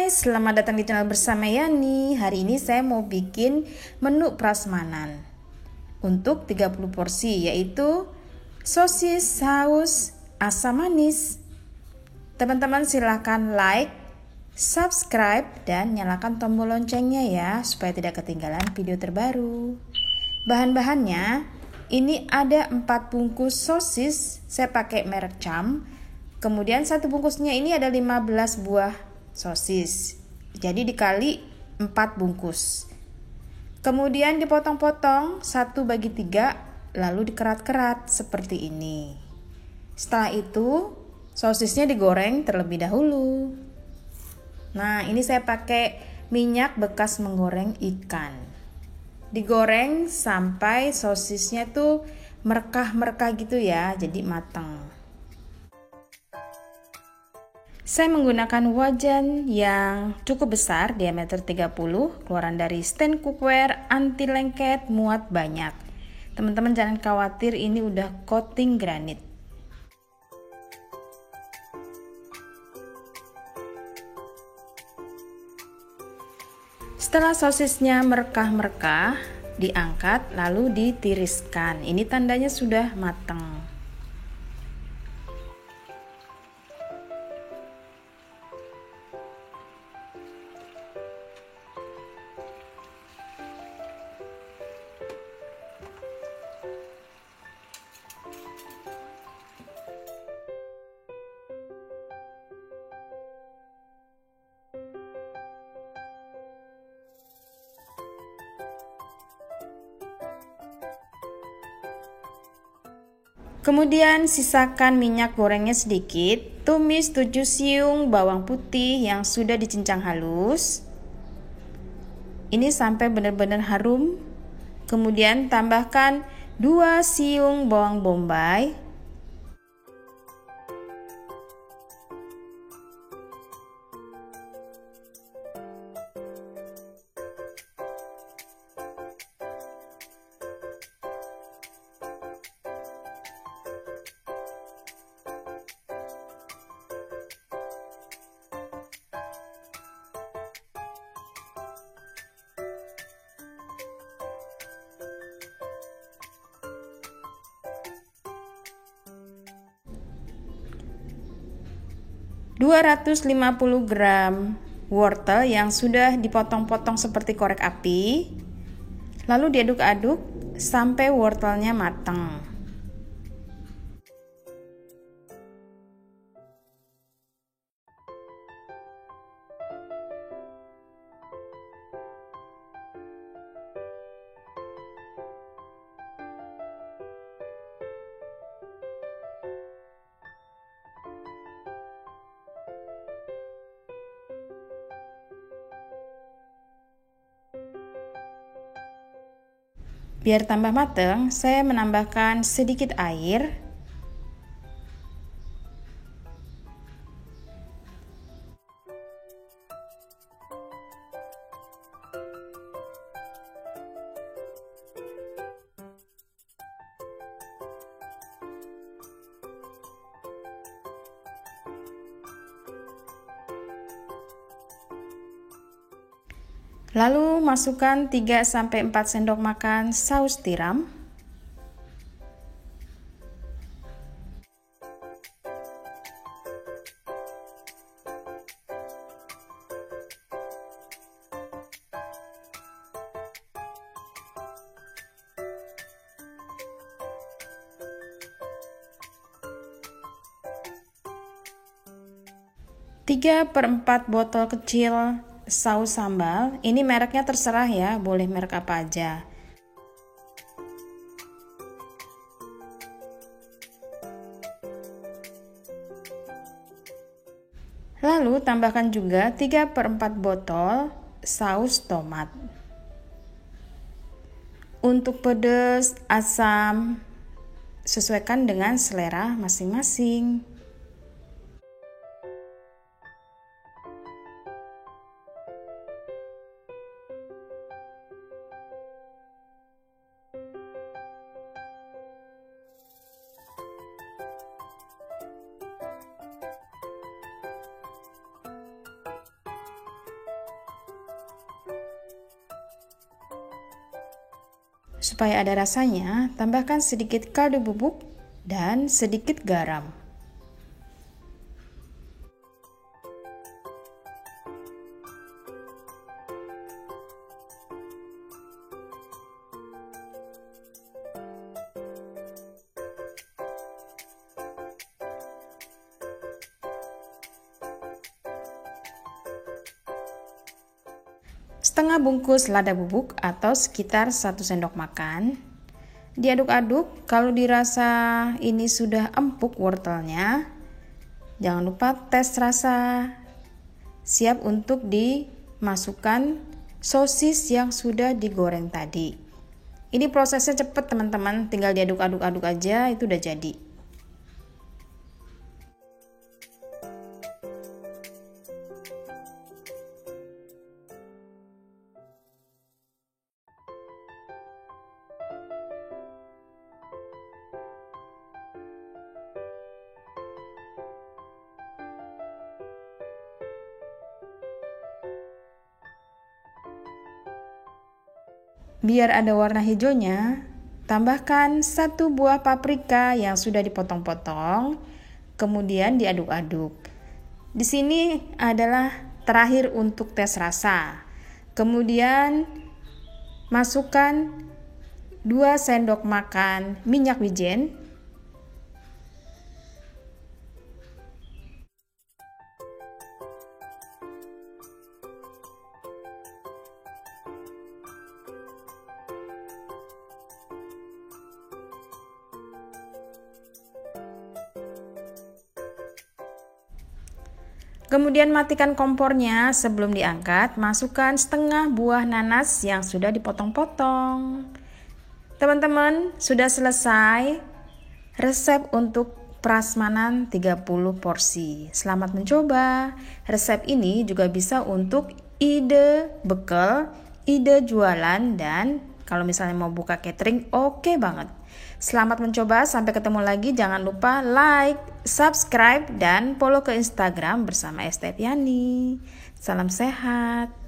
Hai, selamat datang di channel bersama Yani. Hari ini saya mau bikin menu prasmanan untuk 30 porsi, yaitu sosis saus asam manis. Teman-teman silahkan like, subscribe, dan nyalakan tombol loncengnya ya, supaya tidak ketinggalan video terbaru. Bahan-bahannya, ini ada 4 bungkus sosis, saya pakai merek Cham. Kemudian satu bungkusnya ini ada 15 buah sosis, jadi dikali 4 bungkus. Kemudian dipotong-potong 1/3, lalu dikerat-kerat seperti ini. Setelah itu sosisnya digoreng terlebih dahulu. Nah, ini saya pakai minyak bekas menggoreng ikan. Digoreng sampai sosisnya tuh merekah-merekah gitu ya, jadi matang. Saya menggunakan wajan yang cukup besar, diameter 30, keluaran dari stand cookware, anti lengket, muat banyak. Teman-teman jangan khawatir, ini udah coating granit. Setelah sosisnya merekah-merekah, diangkat lalu ditiriskan. Ini tandanya sudah matang. Kemudian sisakan minyak gorengnya sedikit, tumis 7 siung bawang putih yang sudah dicincang halus. Ini sampai benar-benar harum. Kemudian tambahkan 2 siung bawang bombay. ...250 gram wortel yang sudah dipotong-potong seperti korek api. Lalu diaduk-aduk sampai wortelnya matang. Biar tambah matang, saya menambahkan sedikit air. Lalu masukkan 3-4 sendok makan saus tiram. Tiga per 4 botol kecil saus sambal. Ini mereknya terserah ya, boleh merek apa aja. Lalu tambahkan juga 3 per 4 botol saus tomat. Untuk pedas, asam, sesuaikan dengan selera masing-masing. Supaya ada rasanya, tambahkan sedikit kaldu bubuk dan sedikit garam. Setengah bungkus lada bubuk atau sekitar 1 sendok makan. Diaduk-aduk. Kalau dirasa ini sudah empuk wortelnya, jangan lupa tes rasa. Siap untuk dimasukkan sosis yang sudah digoreng tadi. Ini prosesnya cepat teman-teman, tinggal diaduk-aduk aja itu udah jadi. Biar ada warna hijaunya, tambahkan 1 buah paprika yang sudah dipotong-potong, kemudian diaduk-aduk. Di sini adalah terakhir untuk tes rasa. Kemudian masukkan 2 sendok makan minyak wijen. Kemudian matikan kompornya. Sebelum diangkat, masukkan setengah buah nanas yang sudah dipotong-potong. Teman-teman, sudah selesai resep untuk prasmanan 30 porsi. Selamat mencoba. Resep ini juga bisa untuk ide bekal, ide jualan, dan kalau misalnya mau buka catering, oke banget. Selamat mencoba, sampai ketemu lagi. Jangan lupa like, subscribe, dan follow ke Instagram bersama Estepiani. Salam sehat.